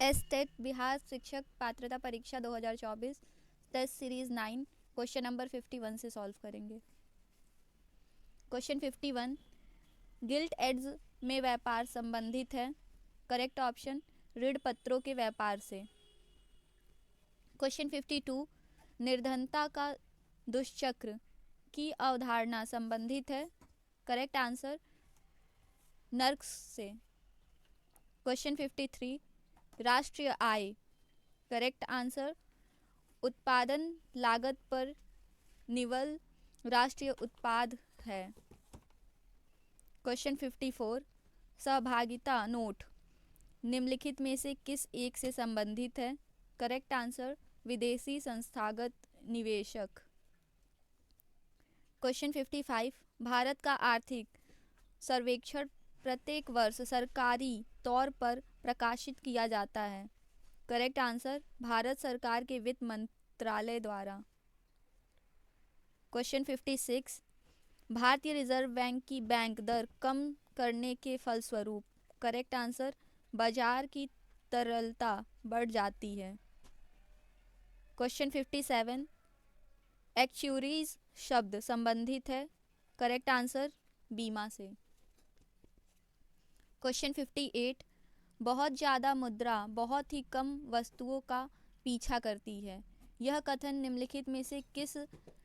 Estate Bihar शिक्षक पात्रता परीक्षा 2024 टेस्ट सीरीज 9 क्वेश्चन नंबर 51 से सॉल्व करेंगे। क्वेश्चन 51, गिल्ट एड्स में व्यापार संबंधित है। करेक्ट ऑप्शन ऋण पत्रों के व्यापार से। क्वेश्चन 52, निर्धनता का दुष्चक्र की अवधारणा संबंधित है। करेक्ट आंसर नर्क से। क्वेश्चन 53, राष्ट्रीय आय। करेक्ट आंसर उत्पादन लागत पर निवल राष्ट्रीय उत्पाद है। क्वेश्चन 54, सहभागिता नोट निम्नलिखित में से किस एक से संबंधित है। करेक्ट आंसर विदेशी संस्थागत निवेशक। क्वेश्चन 55, भारत का आर्थिक सर्वेक्षण प्रत्येक वर्ष सरकारी तौर पर प्रकाशित किया जाता है। करेक्ट आंसर भारत सरकार के वित्त मंत्रालय द्वारा। क्वेश्चन 56, भारतीय रिजर्व बैंक की बैंक दर कम करने के फलस्वरूप। करेक्ट आंसर बाजार की तरलता बढ़ जाती है। क्वेश्चन 57, एक्चुरीज शब्द संबंधित है। करेक्ट आंसर बीमा से। क्वेश्चन 58, बहुत ज़्यादा मुद्रा बहुत ही कम वस्तुओं का पीछा करती है। यह कथन निम्नलिखित में से किस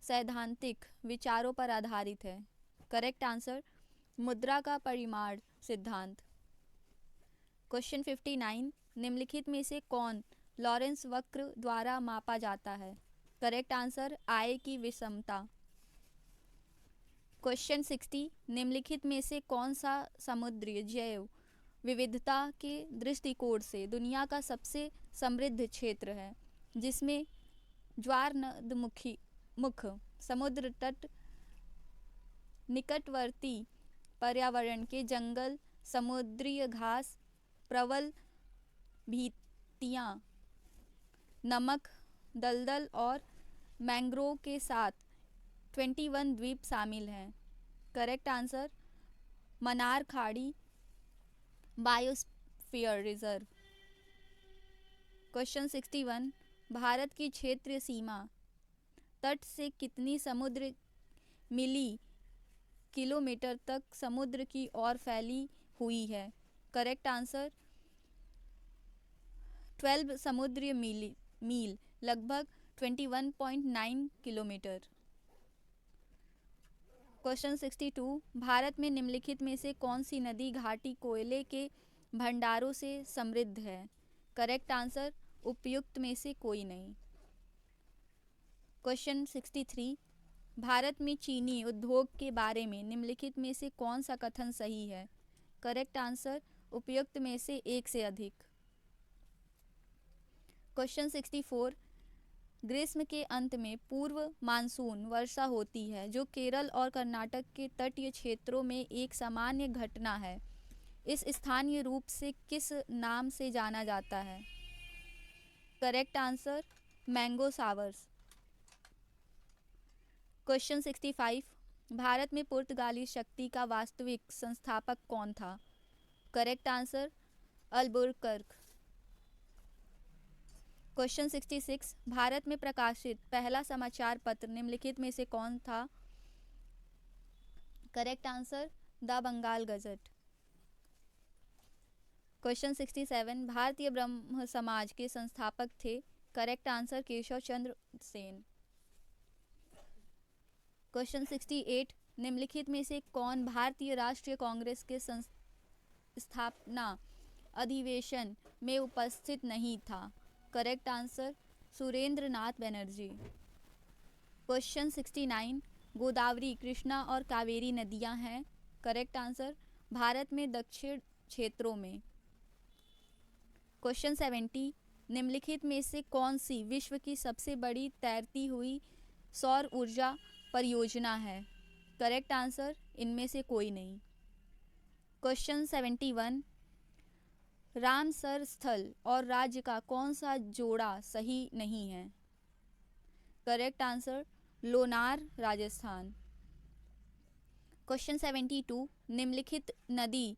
सैद्धांतिक विचारों पर आधारित है। करेक्ट आंसर मुद्रा का परिमाण सिद्धांत। क्वेश्चन 59, निम्नलिखित में से कौन लॉरेंस वक्र द्वारा मापा जाता है। करेक्ट आंसर आय की विषमता। क्वेश्चन 60, निम्नलिखित में से कौन सा समुद्री जैव विविधता के दृष्टिकोण से दुनिया का सबसे समृद्ध क्षेत्र है, जिसमें ज्वारनदमुखी मुख समुद्र तट निकटवर्ती पर्यावरण के जंगल समुद्री घास प्रबल भीतियाँ नमक दलदल और मैंग्रोव के साथ 21 द्वीप शामिल हैं। करेक्ट आंसर मन्नार खाड़ी बायोस्फीयर रिजर्व। क्वेश्चन 61, भारत की क्षेत्रीय सीमा तट से कितनी समुद्र मिली किलोमीटर तक समुद्र की ओर फैली हुई है। करेक्ट आंसर 12 समुद्री मील लगभग 21.9 किलोमीटर। क्वेश्चन 62, भारत में निम्नलिखित में से कौन सी नदी घाटी कोयले के भंडारों से समृद्ध है। करेक्ट आंसर उपयुक्त में से कोई नहीं। क्वेश्चन 63, भारत में चीनी उद्योग के बारे में निम्नलिखित में से कौन सा कथन सही है। करेक्ट आंसर उपयुक्त में से एक से अधिक। क्वेश्चन 64, ग्रीष्म के अंत में पूर्व मानसून वर्षा होती है, जो केरल और कर्नाटक के तटीय क्षेत्रों में एक सामान्य घटना है। इस स्थानीय रूप से किस नाम से जाना जाता है। Correct answer mango showers. Question 65, Bharat में पुर्तगाली शक्ति का वास्तविक संस्थापक कौन था। Correct answer Albuquerque. Question 66, Bharat में प्रकाशित पहला समाचार पत्र निम्नलिखित में से कौन था। Correct answer the Bengal gazette. Question 67, Bharatiya Brahmo Samaj के संस्थापक थे। Correct answer Keshab Chandra Sen. Question 68, निम्नलिखित में से कौन भारतीय राष्ट्रीय कांग्रेस के स्थापना अधिवेशन में उपस्थित नहीं था। करेक्ट आंसर सुरेंद्र नाथ बनर्जी। क्वेश्चन 69, गोदावरी कृष्णा और कावेरी नदियां हैं। करेक्ट आंसर भारत में दक्षिण क्षेत्रों में। क्वेश्चन 70, निम्नलिखित में से कौन सी विश्व की सबसे बड़ी तैरती हुई सौर ऊर्जा परियोजना है। करेक्ट आंसर इनमें से कोई नहीं। क्वेश्चन 71, रामसर स्थल और राज्य का कौन सा जोड़ा सही नहीं है। Correct answer Lonar Rajasthan. Question 72, निम्नलिखित नदी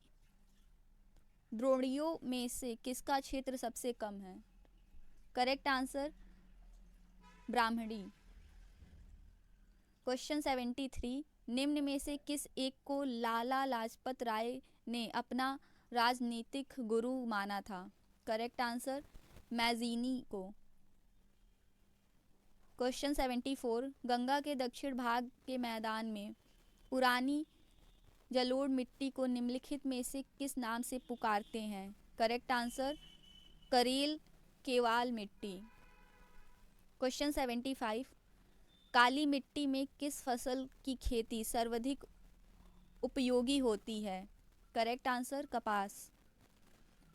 द्रोणियों में से किसका क्षेत्र सबसे कम है? करेक्ट आंसर ब्राह्मणी। क्वेश्चन 73, निम्न में से किस एक को लाला लाजपत राय ने अपना राजनीतिक गुरु माना था? करेक्ट आंसर मैज़ीनी को। क्वेश्चन 74, गंगा के दक्षिण भाग के मैदान में पुरानी जलोढ़ मिट्टी को निम्नलिखित में से किस नाम से पुकारते हैं? करेक्ट आंसर करेल केवाल मिट्टी। क्वेश्चन 75, काली मिट्टी में किस फसल की खेती सर्वाधिक उपयोगी होती है? करेक्ट आंसर कपास।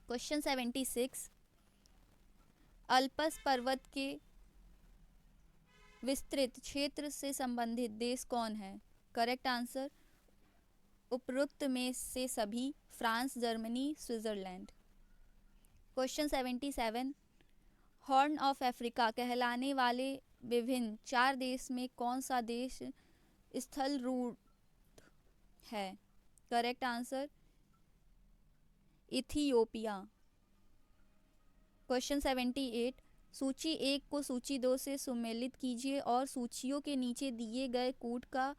क्वेश्चन 76, अल्पस पर्वत के विस्तृत क्षेत्र से संबंधित देश कौन है? करेक्ट आंसर उपरोक्त में से सभी, France, Germany, Switzerland. Question 77, horn of Africa कहलाने वाले विभिन्न 4 देश में कौन सा देश स्थल रूट है? Correct answer Ethiopia. क्वेश्चन 78, सूची 1 को सूची 2 से सुमेलित कीजिए और सूचियों के नीचे दिए गए कूट का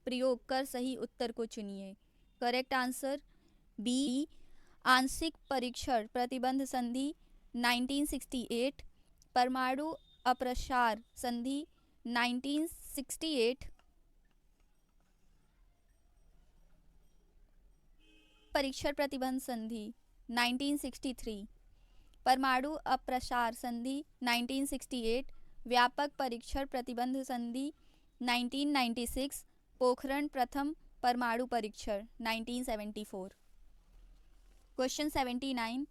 प्रयोग कर सही उत्तर को चुनिए। करेक्ट आंसर बी, आंशिक परीक्षण प्रतिबंध संधि 1968, परमाणु अप्रसार संधि 1968, परीक्षण प्रतिबंध संधि 1963, परमाणु अप्रसार संधि 1968, व्यापक परीक्षण प्रतिबंध संधि 1996, पोखरण प्रथम परमाणु परीक्षण 1974। क्वेश्चन 79,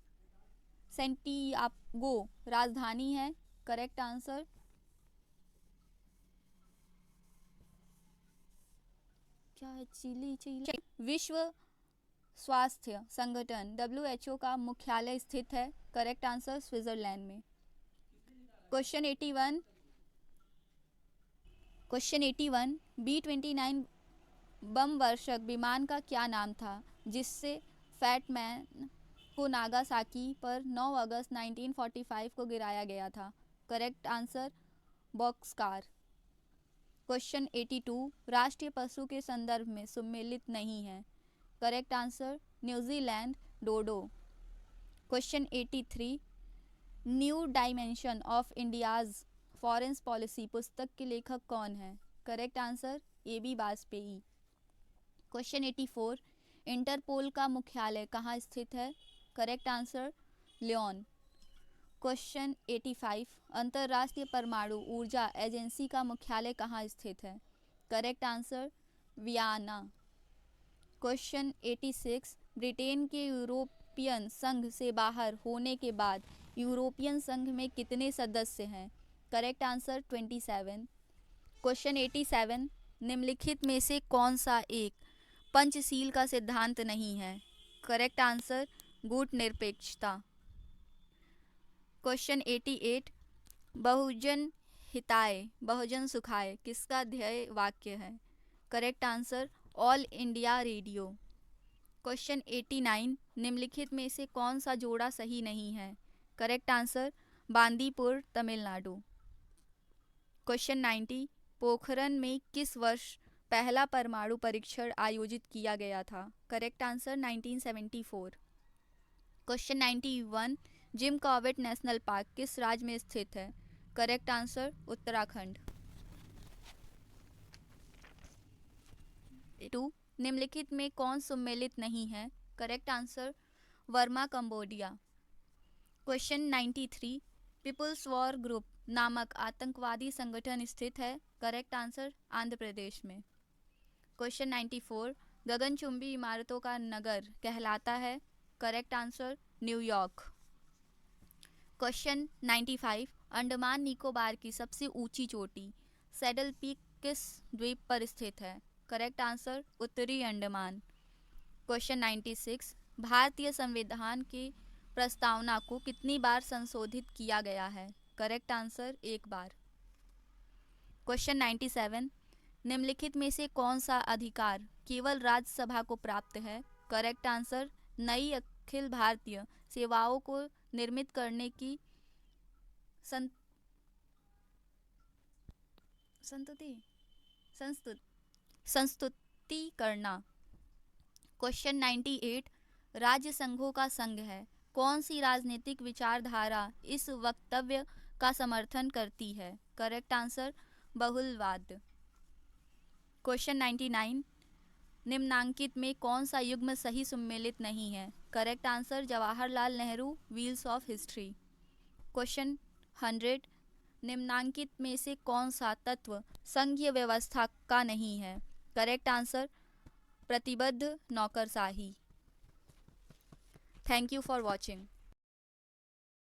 सैंटियागो राजधानी है? करेक्ट आंसर क्या है? चिली। विश्व स्वास्थ्य संगठन WHO का मुख्यालय स्थित है? करेक्ट आंसर स्विट्जरलैंड में। क्वेश्चन 81, B-29 बम वर्षक विमान का क्या नाम था जिससे फैट मैन को नागासाकी पर 9 अगस्त 1945 को गिराया गया था? Correct answer boxcar. क्वेश्चन 82, राष्ट्रीय पशु के संदर्भ में सुमेलित नहीं है? Correct answer New Zealand dodo. Question 83, new dimension of India's foreign policy पुस्तक के लेखक कौन है? Correct answer AB Vajpayee. Question 84, Interpol का मुख्यालय कहाँ स्थित है? Correct answer Leone. क्वेश्चन 85, अंतर्राष्ट्रीय परमाणु ऊर्जा एजेंसी का मुख्यालय कहाँ स्थित है? Correct answer Vienna. Question 86, Britain के यूरोपियन संघ से बाहर होने के बाद यूरोपियन संघ में कितने सदस्य हैं? Correct answer 27। क्वेश्चन 87, निम्नलिखित में से कौन सा एक पंचशील का सिद्धांत नहीं है? करेक्ट आंसर गुटनिरपेक्षता। क्वेश्चन 88, बहुजन हिताय बहुजन सुखाय किसका ध्येय वाक्य है? Correct answer all India radio. Question 89, निम्नलिखित में से कौन सा जोड़ा सही नहीं है? Correct answer Bandipur Tamil Nadu. Question 90, Pokhran में किस वर्ष पहला परमाणु परीक्षण आयोजित किया गया था? Correct answer 1974। Question 91, Jim Corbett national park किस राज्य में स्थित है? Correct answer Uttarakhand. 2, निम्नलिखित में कौन सम्मिलित नहीं है? Correct answer Burma Cambodia. Question 93, people's war group नामक आतंकवादी संगठन स्थित है? करेक्ट आंसर आंध्र प्रदेश में। क्वेश्चन 94, गगनचुंबी इमारतों का नगर कहलाता है? Correct answer New York. Question 95, Andaman Nicobar की सबसे ऊंची चोटी सैडल पीक किस द्वीप पर स्थित है? करेक्ट आंसर उत्तरी अंडमान। क्वेश्चन 96, भारतीय संविधान की प्रस्तावना को कितनी बार संशोधित किया गया है? करेक्ट आंसर एक बार। क्वेश्चन 97, निम्नलिखित में से कौन सा अधिकार केवल राज्यसभा को प्राप्त है? करेक्ट आंसर नई अखिल भारतीय सेवाओं को निर्मित करने की सं- संतुति संस्तुति करना। क्वेश्चन 98, राज्य संघों का संघ है। कौन सी राजनीतिक विचारधारा इस वक्तव्य का समर्थन करती है? Correct answer बहुलवाद। क्वेश्चन 99, निम्नांकित में कौन सा युग्म सही सुमेलित नहीं है? Correct answer Jawaharlal Nehru wheels of history. Question 100, निम्नांकित में से कौन सा तत्व संघीय व्यवस्था का नहीं है? करेक्ट आंसर प्रतिबद्ध नौकरशाही। Thank you for watching.